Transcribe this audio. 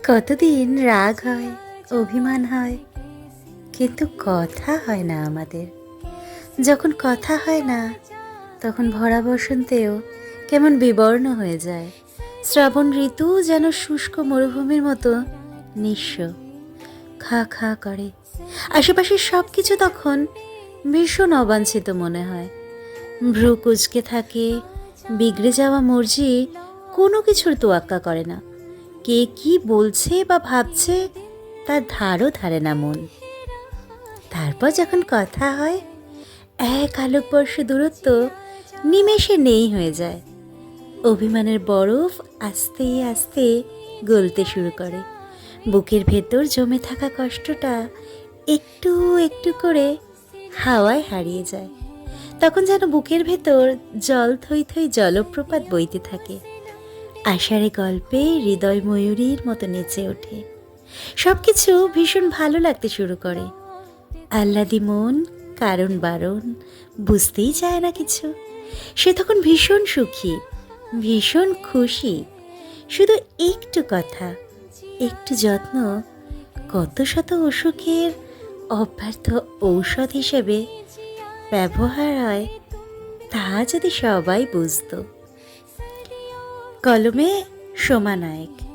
কতদিন রাগ হয়, অভিমান হয়, কিন্তু কথা হয় না আমাদের। যখন কথা হয় না, তখন ভরা বসন্তেও কেমন বিবর্ণ হয়ে যায়। শ্রাবণ ঋতু যেন শুষ্ক মরুভূমির মতো নিঃস্ব, খা খা করে। আশেপাশের সব কিছু তখন ভীষণ অবাঞ্ছিত মনে হয়। ভ্রু কুঁচকে থাকে, বিগড়ে যাওয়া মর্জি কোনো কিছুর তোয়াক্কা করে না। কে কি বলছে বা ভাবছে তার ধারও ধারে না মন। তারপর যখন কথা হয়, এক আলোকবর্ষ দূরত্ব নিমেষে নেই হয়ে যায়। অভিমানের বরফ আস্তে আস্তে গলতে শুরু করে। বুকের ভেতর জমে থাকা কষ্টটা একটু একটু করে হাওয়ায় হারিয়ে যায়। তখন যেন বুকের ভেতর জল থই থই জলপ্রপাত বইতে থাকে। আষাঢ়ে গল্পে হৃদয় ময়ূরীর মতো নেচে ওঠে। সবকিছু ভীষণ ভালো লাগতে শুরু করে। আহ্লাদি মন কারণ বারণ বুঝতেই চায় না কিছু। সে তখন ভীষণ সুখী, ভীষণ খুশি। শুধু একটু কথা, একটু যত্ন, কত শত অসুখের অব্যর্থ ঔষধ হিসেবে ব্যবহার হয়, তা যদি সবাই বুঝতো। কলমে সোমা নায়েক।